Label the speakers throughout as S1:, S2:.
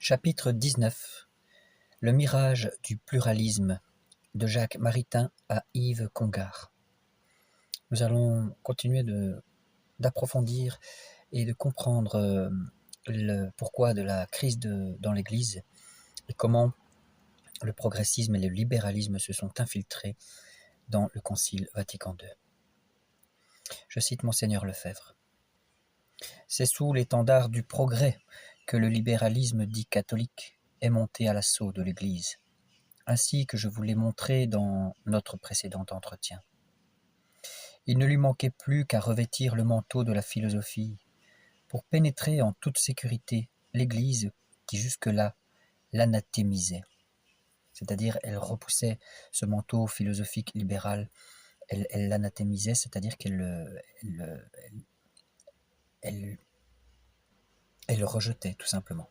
S1: Chapitre 19. Le mirage du pluralisme, de Jacques Maritain à Yves Congar. Nous allons continuer d'approfondir et de comprendre le pourquoi de la crise dans l'Église et comment le progressisme et le libéralisme se sont infiltrés dans le Concile Vatican II. Je cite Monseigneur Lefebvre. C'est sous l'étendard du progrès que le libéralisme dit catholique est monté à l'assaut de l'Église, ainsi que je vous l'ai montré dans notre précédent entretien. Il ne lui manquait plus qu'à revêtir le manteau de la philosophie pour pénétrer en toute sécurité l'Église qui jusque-là l'anathémisait. C'est-à-dire, elle repoussait ce manteau philosophique libéral, elle l'anathémisait, c'est-à-dire qu'elle le rejetait tout simplement.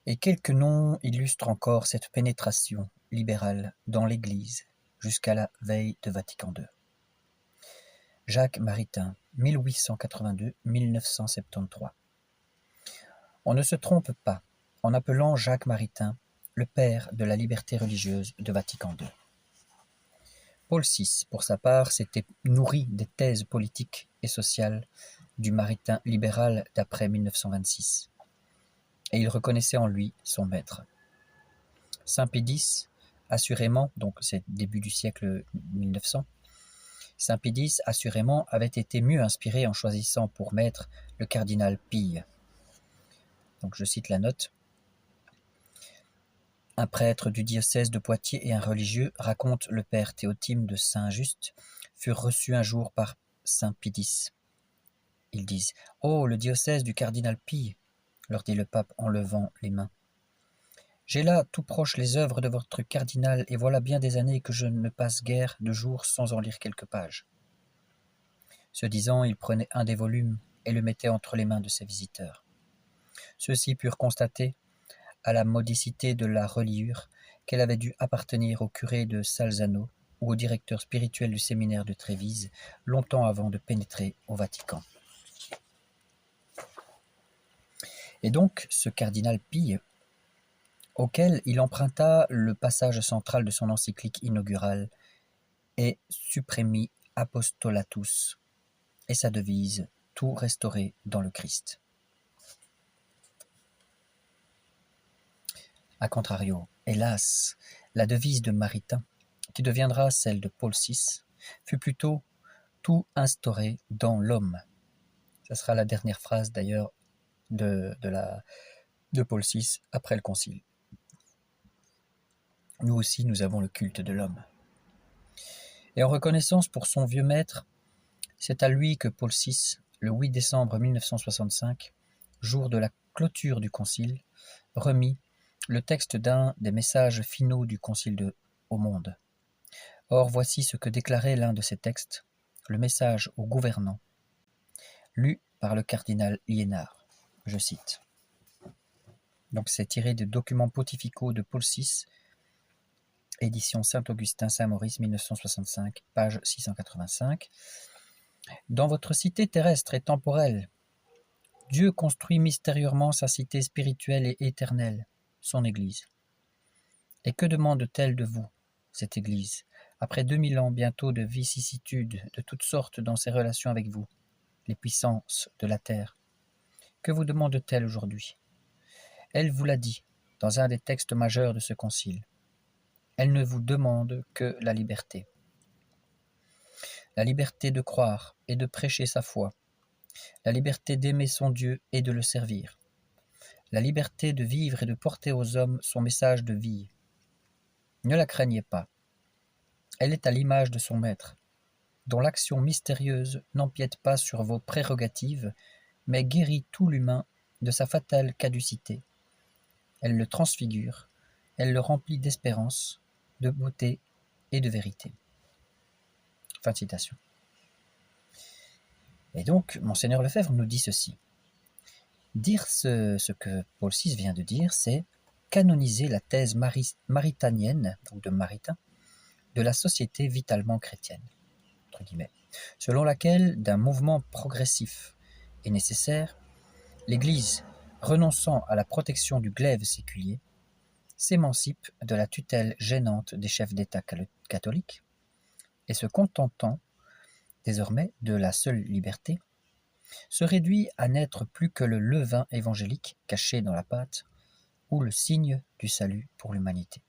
S1: Et quelques noms illustrent encore cette pénétration libérale dans l'Église jusqu'à la veille de Vatican II. Jacques Maritain, 1882-1973. On ne se trompe pas en appelant Jacques Maritain le père de la liberté religieuse de Vatican II. Paul VI, pour sa part, s'était nourri des thèses politiques et sociales du Maritain libéral d'après 1926, et il reconnaissait en lui son maître. Saint Pie X, assurément, donc c'est début du siècle 1900, Saint Pie X, assurément, avait été mieux inspiré en choisissant pour maître le cardinal Pille. Donc je cite la note. Un prêtre du diocèse de Poitiers et un religieux, raconte le père Théotime de Saint-Just, furent reçus un jour par Saint Pie X. Ils disent « Oh, le diocèse du cardinal Pille !» leur dit le pape en levant les mains. « J'ai là tout proche les œuvres de votre cardinal, et voilà bien des années que je ne passe guère de jours sans en lire quelques pages. » Ce disant, il prenait un des volumes et le mettait entre les mains de ses visiteurs. Ceux-ci purent constater, à la modicité de la reliure, qu'elle avait dû appartenir au curé de Salzano ou au directeur spirituel du séminaire de Trévise, longtemps avant de pénétrer au Vatican. Et donc, ce cardinal Pille, auquel il emprunta le passage central de son encyclique inaugurale, est Supremi Apostolatus, et sa devise « Tout restaurer dans le Christ ». A contrario, hélas, la devise de Maritain, qui deviendra celle de Paul VI, fut plutôt « Tout instaurer dans l'homme ». Ce sera la dernière phrase d'ailleurs de Paul VI après le Concile. Nous aussi, nous avons le culte de l'homme. Et en reconnaissance pour son vieux maître, c'est à lui que Paul VI, le 8 décembre 1965, jour de la clôture du Concile, remit le texte d'un des messages finaux du Concile au monde. Or, voici ce que déclarait l'un de ces textes, le message aux gouvernants, lu par le cardinal Liénard. Je cite. Donc c'est tiré des documents pontificaux de Paul VI, édition Saint-Augustin Saint-Maurice 1965, page 685. Dans votre cité terrestre et temporelle, Dieu construit mystérieusement sa cité spirituelle et éternelle, son Église. Et que demande-t-elle de vous, cette Église, après 2000 ans bientôt de vicissitudes de toutes sortes dans ses relations avec vous, les puissances de la terre? Que vous demande-t-elle aujourd'hui? Elle vous l'a dit dans un des textes majeurs de ce concile. Elle ne vous demande que la liberté. La liberté de croire et de prêcher sa foi. La liberté d'aimer son Dieu et de le servir. La liberté de vivre et de porter aux hommes son message de vie. Ne la craignez pas. Elle est à l'image de son maître, dont l'action mystérieuse n'empiète pas sur vos prérogatives, mais guérit tout l'humain de sa fatale caducité. Elle le transfigure, elle le remplit d'espérance, de beauté et de vérité. Fin de citation. Et donc, Monseigneur Lefebvre nous dit ceci. Dire ce que Paul VI vient de dire, c'est canoniser la thèse maritanienne, donc de Maritain, de la société vitalement chrétienne, entre guillemets, selon laquelle, d'un mouvement progressif et nécessaire, l'Église renonçant à la protection du glaive séculier, s'émancipe de la tutelle gênante des chefs d'État catholiques et se contentant désormais de la seule liberté, se réduit à n'être plus que le levain évangélique caché dans la pâte ou le signe du salut pour l'humanité.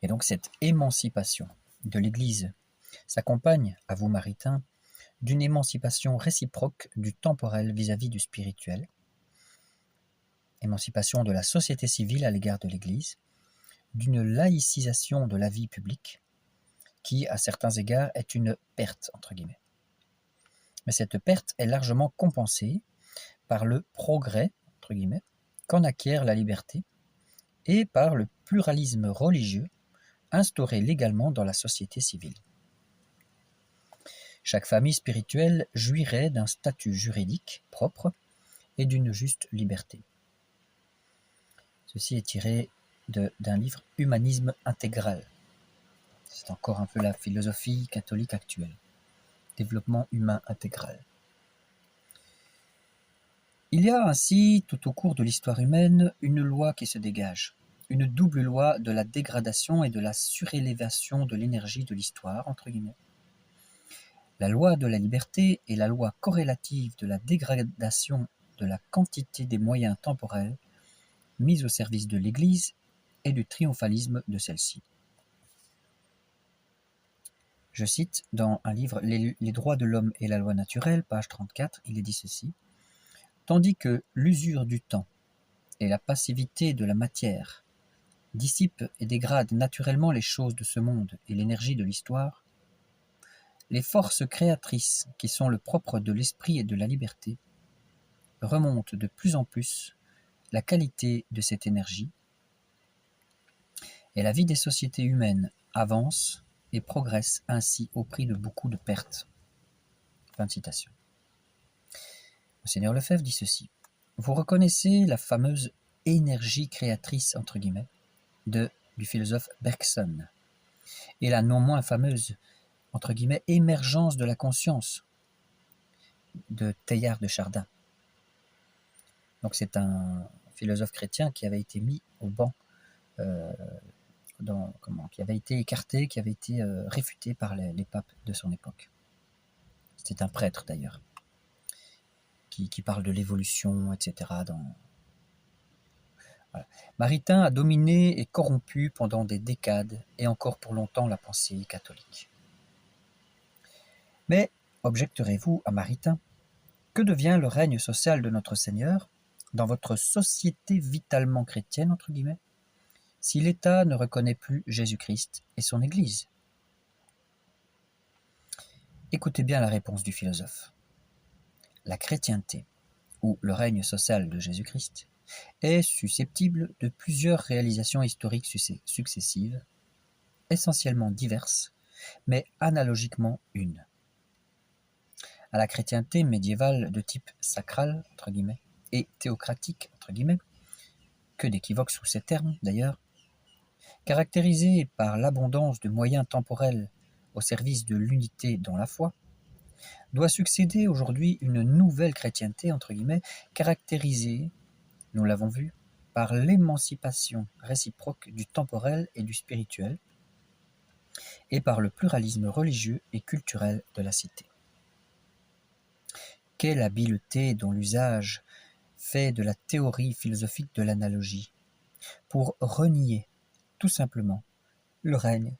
S1: Et donc cette émancipation de l'Église s'accompagne, à vous maritains, d'une émancipation réciproque du temporel vis-à-vis du spirituel, émancipation de la société civile à l'égard de l'Église, d'une laïcisation de la vie publique, qui, à certains égards, est une perte, entre guillemets. Mais cette perte est largement compensée par le progrès, entre guillemets, qu'en acquiert la liberté, et par le pluralisme religieux instauré légalement dans la société civile. Chaque famille spirituelle jouirait d'un statut juridique propre et d'une juste liberté. Ceci est tiré d'un livre « Humanisme intégral ». C'est encore un peu la philosophie catholique actuelle. Développement humain intégral. Il y a ainsi, tout au cours de l'histoire humaine, une loi qui se dégage, une double loi de la dégradation et de la surélévation de l'énergie de l'histoire, entre guillemets. La loi de la liberté et la loi corrélative de la dégradation de la quantité des moyens temporels mis au service de l'Église et du triomphalisme de celle-ci. Je cite dans un livre « Les droits de l'homme et la loi naturelle », page 34, il est dit ceci. « Tandis que l'usure du temps et la passivité de la matière dissipent et dégradent naturellement les choses de ce monde et l'énergie de l'histoire, les forces créatrices qui sont le propre de l'esprit et de la liberté remontent de plus en plus la qualité de cette énergie, et la vie des sociétés humaines avance et progresse ainsi au prix de beaucoup de pertes. » Fin de citation. Monseigneur Lefebvre dit ceci. Vous reconnaissez la fameuse énergie créatrice, entre guillemets, du philosophe Bergson, et la non moins fameuse, entre guillemets, émergence de la conscience de Teilhard de Chardin. Donc c'est un philosophe chrétien qui avait été mis au banc, qui avait été écarté, qui avait été réfuté par les papes de son époque. C'est un prêtre d'ailleurs, qui parle de l'évolution, etc. Voilà. Maritain a dominé et corrompu pendant des décades et encore pour longtemps la pensée catholique. Mais, objecterez-vous à Maritain, que devient le règne social de notre Seigneur dans votre société vitalement chrétienne, entre guillemets, si l'État ne reconnaît plus Jésus-Christ et son Église? Écoutez bien la réponse du philosophe. La chrétienté, ou le règne social de Jésus-Christ, est susceptible de plusieurs réalisations historiques successives, essentiellement diverses, mais analogiquement une. À la chrétienté médiévale de type sacral, entre guillemets, et théocratique, entre guillemets, que d'équivoque sous ces termes d'ailleurs, caractérisée par l'abondance de moyens temporels au service de l'unité dans la foi, doit succéder aujourd'hui une nouvelle chrétienté, entre guillemets, caractérisée, nous l'avons vu, par l'émancipation réciproque du temporel et du spirituel, et par le pluralisme religieux et culturel de la cité. Quelle habileté dont l'usage fait de la théorie philosophique de l'analogie, pour renier, tout simplement, le règne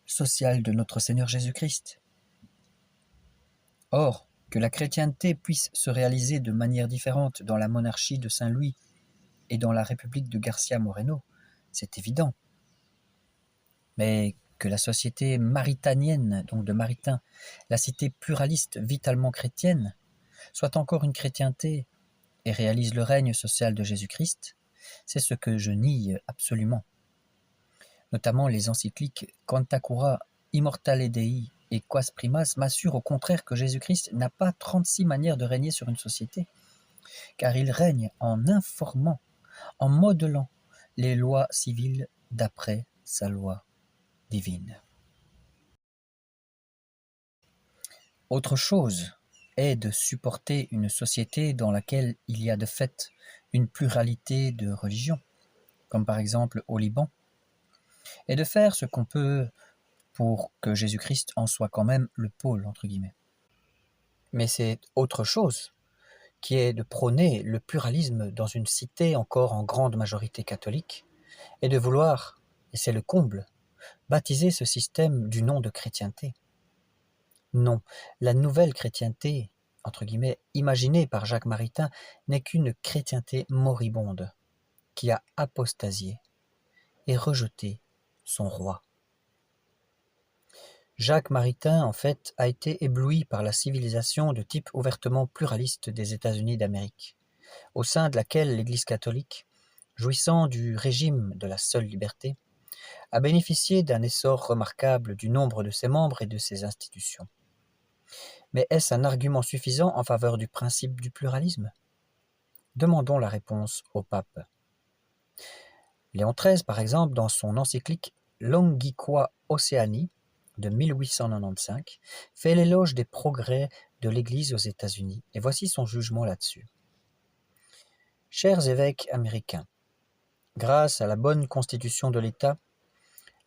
S1: social de notre Seigneur Jésus-Christ. Or, que la chrétienté puisse se réaliser de manière différente dans la monarchie de Saint-Louis et dans la République de Garcia Moreno, c'est évident. Mais que la société maritanienne, donc de Maritain, la cité pluraliste vitalement chrétienne, soit encore une chrétienté et réalise le règne social de Jésus-Christ, c'est ce que je nie absolument. Notamment les encycliques Quanta Cura, Immortale Dei et Quas Primas m'assurent au contraire que Jésus-Christ n'a pas 36 manières de régner sur une société, car il règne en informant, en modelant les lois civiles d'après sa loi divine. Autre chose est de supporter une société dans laquelle il y a de fait une pluralité de religions, comme par exemple au Liban, et de faire ce qu'on peut pour que Jésus-Christ en soit quand même le pôle, entre guillemets. Mais c'est autre chose, qui est de prôner le pluralisme dans une cité encore en grande majorité catholique, et de vouloir, et c'est le comble, baptiser ce système du nom de chrétienté. Non, la nouvelle chrétienté, entre guillemets, imaginée par Jacques Maritain, n'est qu'une chrétienté moribonde, qui a apostasié et rejeté son roi. Jacques Maritain, en fait, a été ébloui par la civilisation de type ouvertement pluraliste des États-Unis d'Amérique, au sein de laquelle l'Église catholique, jouissant du régime de la seule liberté, a bénéficié d'un essor remarquable du nombre de ses membres et de ses institutions. Mais est-ce un argument suffisant en faveur du principe du pluralisme? Demandons la réponse au pape. Léon XIII, par exemple, dans son encyclique Longiqua Oceani de 1895, fait l'éloge des progrès de l'Église aux États-Unis, et voici son jugement là-dessus. Chers évêques américains, grâce à la bonne constitution de l'État,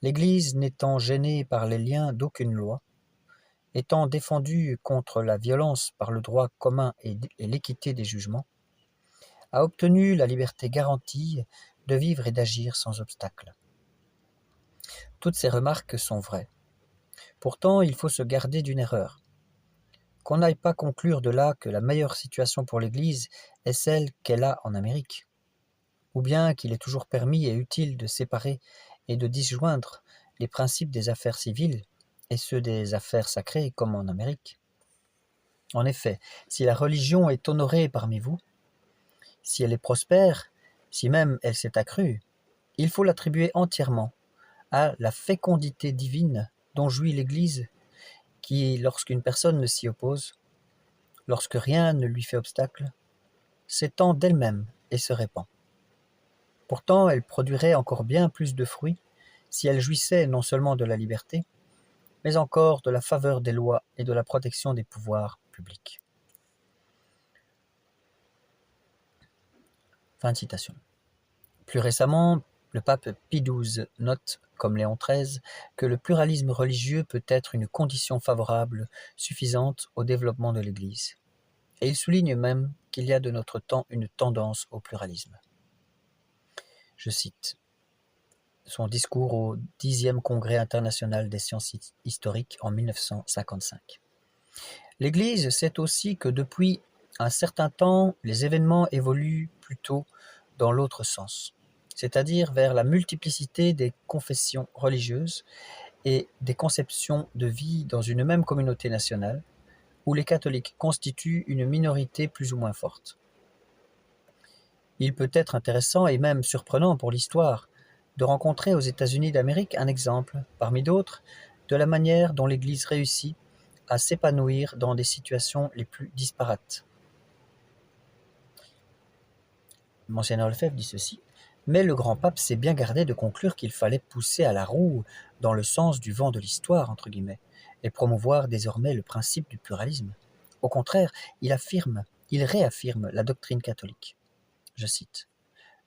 S1: l'Église n'étant gênée par les liens d'aucune loi, étant défendue contre la violence par le droit commun et l'équité des jugements, a obtenu la liberté garantie de vivre et d'agir sans obstacle. Toutes ces remarques sont vraies. Pourtant, il faut se garder d'une erreur. Qu'on n'aille pas conclure de là que la meilleure situation pour l'Église est celle qu'elle a en Amérique, ou bien qu'il est toujours permis et utile de séparer et de disjoindre les principes des affaires civiles et ceux des affaires sacrées comme en Amérique. En effet, si la religion est honorée parmi vous, si elle est prospère, si même elle s'est accrue, il faut l'attribuer entièrement à la fécondité divine dont jouit l'Église, qui, lorsqu'une personne ne s'y oppose, lorsque rien ne lui fait obstacle, s'étend d'elle-même et se répand. Pourtant, elle produirait encore bien plus de fruits si elle jouissait non seulement de la liberté, mais encore de la faveur des lois et de la protection des pouvoirs publics. Fin de citation. Plus récemment, le pape Pie XII note, comme Léon XIII, que le pluralisme religieux peut être une condition favorable suffisante au développement de l'Église. Et il souligne même qu'il y a de notre temps une tendance au pluralisme. Je cite son discours au 10e Congrès international des sciences historiques en 1955. L'Église sait aussi que depuis un certain temps, les événements évoluent plutôt dans l'autre sens, c'est-à-dire vers la multiplicité des confessions religieuses et des conceptions de vie dans une même communauté nationale, où les catholiques constituent une minorité plus ou moins forte. Il peut être intéressant et même surprenant pour l'histoire de rencontrer aux États-Unis d'Amérique un exemple, parmi d'autres, de la manière dont l'Église réussit à s'épanouir dans des situations les plus disparates. Monseigneur Lefebvre dit ceci, mais le grand pape s'est bien gardé de conclure qu'il fallait pousser à la roue dans le sens du vent de l'histoire, entre guillemets, et promouvoir désormais le principe du pluralisme. Au contraire, il réaffirme la doctrine catholique. Je cite,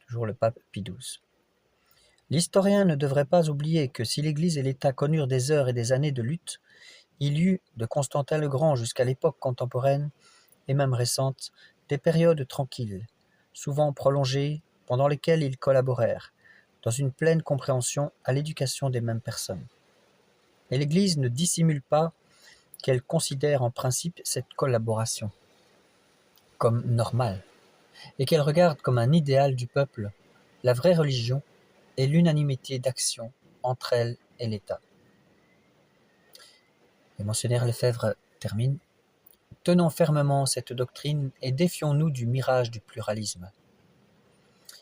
S1: toujours le pape Pie XII. L'historien ne devrait pas oublier que si l'Église et l'État connurent des heures et des années de lutte, il y eut, de Constantin le Grand jusqu'à l'époque contemporaine, et même récente, des périodes tranquilles, souvent prolongées, pendant lesquelles ils collaborèrent, dans une pleine compréhension à l'éducation des mêmes personnes. Et l'Église ne dissimule pas qu'elle considère en principe cette collaboration comme normale, et qu'elle regarde comme un idéal du peuple la vraie religion et l'unanimité d'action entre elle et l'État. Et Monseigneur Lefebvre termine. Tenons fermement cette doctrine et défions-nous du mirage du pluralisme.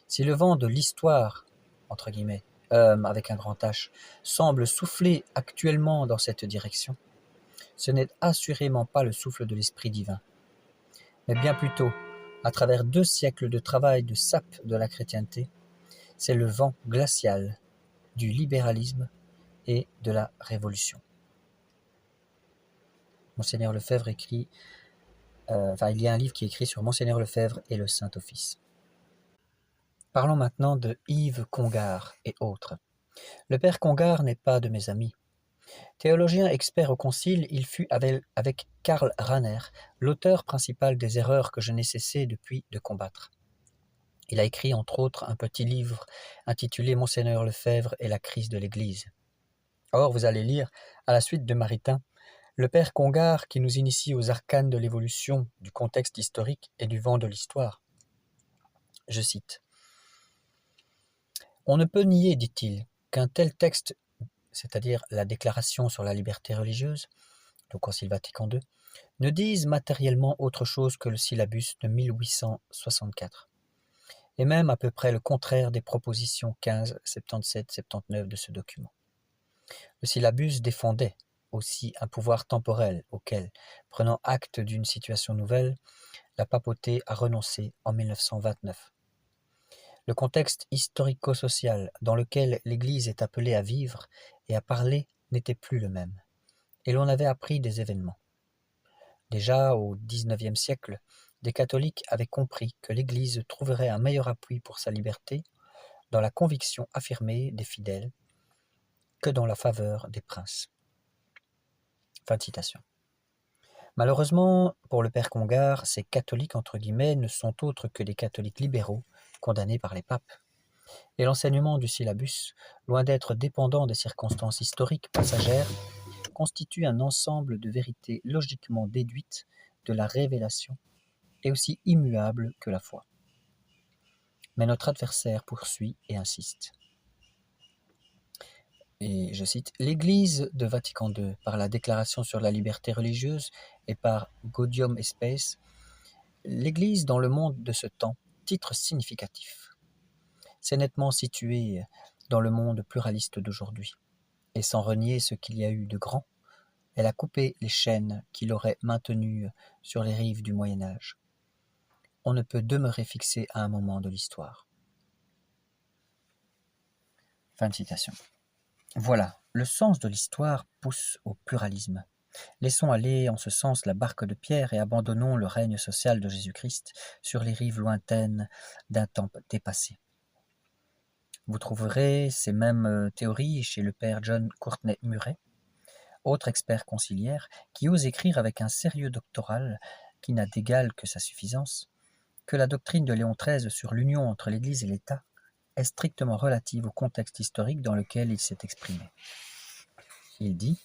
S1: Si le vent de l'histoire, entre guillemets, avec un grand H, semble souffler actuellement dans cette direction, ce n'est assurément pas le souffle de l'Esprit divin, mais bien plutôt, à travers 2 siècles de travail de sape de la chrétienté, c'est le vent glacial du libéralisme et de la révolution. Monseigneur Lefebvre écrit il y a un livre qui est écrit sur Monseigneur Lefebvre et le Saint-Office. Parlons maintenant de Yves Congar et autres. Le père Congar n'est pas de mes amis. Théologien expert au Concile, il fut avec Karl Rahner l'auteur principal des erreurs que je n'ai cessé depuis de combattre. Il a écrit entre autres un petit livre intitulé Monseigneur Lefebvre et la crise de l'Église. Or, vous allez lire, à la suite de Maritain, le père Congar qui nous initie aux arcanes de l'évolution, du contexte historique et du vent de l'histoire. Je cite. « On ne peut nier, dit-il, qu'un tel texte, c'est-à-dire la Déclaration sur la liberté religieuse, le Concile Vatican II, ne dise matériellement autre chose que le syllabus de 1864, et même à peu près le contraire des propositions 15, 77, 79 de ce document. Le syllabus défendait aussi un pouvoir temporel auquel, prenant acte d'une situation nouvelle, la papauté a renoncé en 1929. Le contexte historico-social dans lequel l'Église est appelée à vivre et à parler n'était plus le même, et l'on avait appris des événements. Déjà au XIXe siècle, des catholiques avaient compris que l'Église trouverait un meilleur appui pour sa liberté dans la conviction affirmée des fidèles que dans la faveur des princes. » Fin de citation. Malheureusement, pour le père Congar, ces catholiques entre guillemets ne sont autres que des catholiques libéraux condamnés par les papes. Et l'enseignement du syllabus, loin d'être dépendant des circonstances historiques passagères, constitue un ensemble de vérités logiquement déduites de la révélation et aussi immuables que la foi. Mais notre adversaire poursuit et insiste. Et je cite, « L'Église de Vatican II, par la Déclaration sur la liberté religieuse et par Gaudium et Spes, l'Église dans le monde de ce temps, titre significatif. C'est nettement situé dans le monde pluraliste d'aujourd'hui. Et sans renier ce qu'il y a eu de grand, elle a coupé les chaînes qui l'auraient maintenue sur les rives du Moyen-Âge. On ne peut demeurer fixé à un moment de l'histoire. » Fin de citation. Voilà, le sens de l'histoire pousse au pluralisme. Laissons aller en ce sens la barque de Pierre et abandonnons le règne social de Jésus-Christ sur les rives lointaines d'un temps dépassé. Vous trouverez ces mêmes théories chez le père John Courtenay Murray, autre expert conciliaire, qui ose écrire avec un sérieux doctoral qui n'a d'égal que sa suffisance, que la doctrine de Léon XIII sur l'union entre l'Église et l'État est strictement relative au contexte historique dans lequel il s'est exprimé. Il dit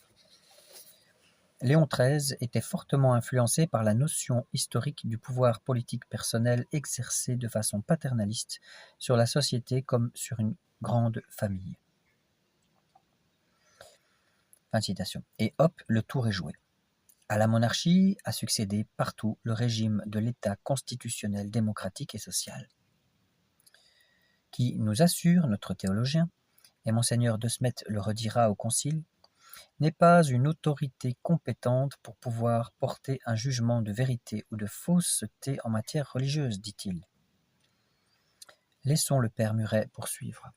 S1: « Léon XIII était fortement influencé par la notion historique du pouvoir politique personnel exercé de façon paternaliste sur la société comme sur une grande famille. » Fin de citation. Et hop, le tour est joué. À la monarchie a succédé partout le régime de l'État constitutionnel, démocratique et social, qui nous assure, notre théologien, et Monseigneur De Smet le redira au Concile, n'est pas une autorité compétente pour pouvoir porter un jugement de vérité ou de fausseté en matière religieuse, dit-il. Laissons le père Murray poursuivre.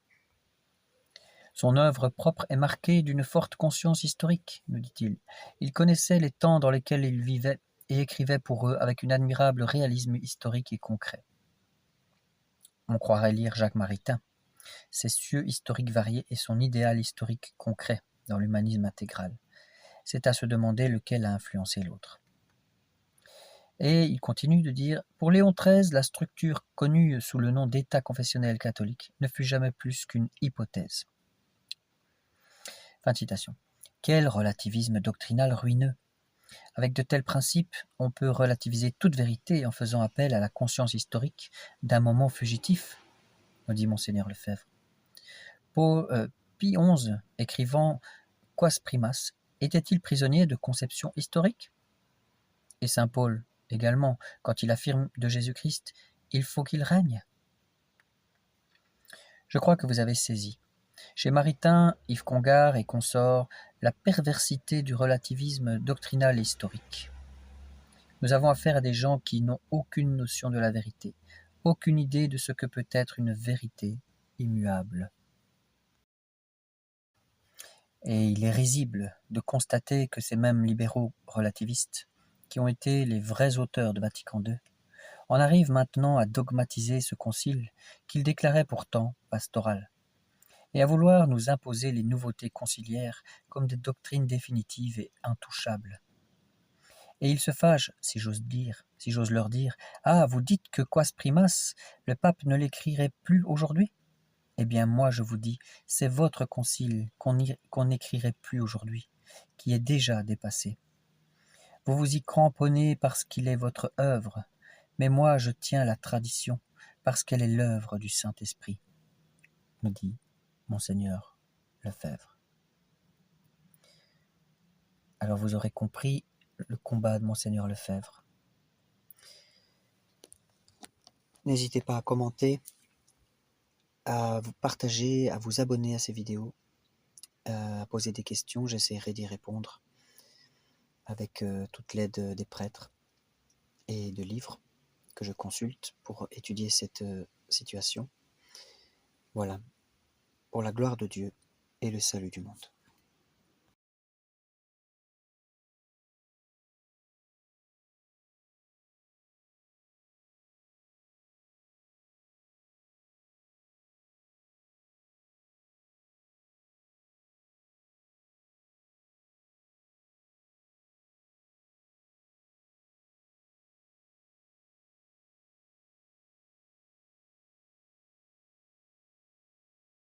S1: Son œuvre propre est marquée d'une forte conscience historique, nous dit-il. Il connaissait les temps dans lesquels il vivait et écrivait pour eux avec un admirable réalisme historique et concret. On croirait lire Jacques Maritain, ses cieux historiques variés et son idéal historique concret dans l'humanisme intégral. C'est à se demander lequel a influencé l'autre. Et il continue de dire « Pour Léon XIII, la structure connue sous le nom d'État confessionnel catholique ne fut jamais plus qu'une hypothèse. » Fin de citation. Quel relativisme doctrinal ruineux! Avec de tels principes, on peut relativiser toute vérité en faisant appel à la conscience historique d'un moment fugitif, nous dit Monseigneur Lefebvre. Pie XI, écrivant Quas primas, était-il prisonnier de conceptions historiques? Et saint Paul également, quand il affirme de Jésus-Christ « Il faut qu'il règne ». Je crois que vous avez saisi. Chez Maritain, Yves Congar et consorts, la perversité du relativisme doctrinal et historique. Nous avons affaire à des gens qui n'ont aucune notion de la vérité, aucune idée de ce que peut être une vérité immuable. Et il est risible de constater que ces mêmes libéraux relativistes, qui ont été les vrais auteurs de Vatican II, en arrivent maintenant à dogmatiser ce concile qu'ils déclaraient pourtant pastoral, et à vouloir nous imposer les nouveautés conciliaires comme des doctrines définitives et intouchables. Et ils se fâchent, si j'ose leur dire, « Ah, vous dites que Quas Primas, le pape ne l'écrirait plus aujourd'hui ?» Eh bien, moi, je vous dis, c'est votre concile qu'on n'écrirait plus aujourd'hui, qui est déjà dépassé. Vous vous y cramponnez parce qu'il est votre œuvre, mais moi, je tiens la tradition, parce qu'elle est l'œuvre du Saint-Esprit, me dit Monseigneur Lefebvre. Alors vous aurez compris le combat de Monseigneur Lefebvre. N'hésitez pas à commenter, à vous partager, à vous abonner à ces vidéos, à poser des questions, j'essaierai d'y répondre avec toute l'aide des prêtres et de livres que je consulte pour étudier cette situation. Voilà, pour la gloire de Dieu et le salut du monde.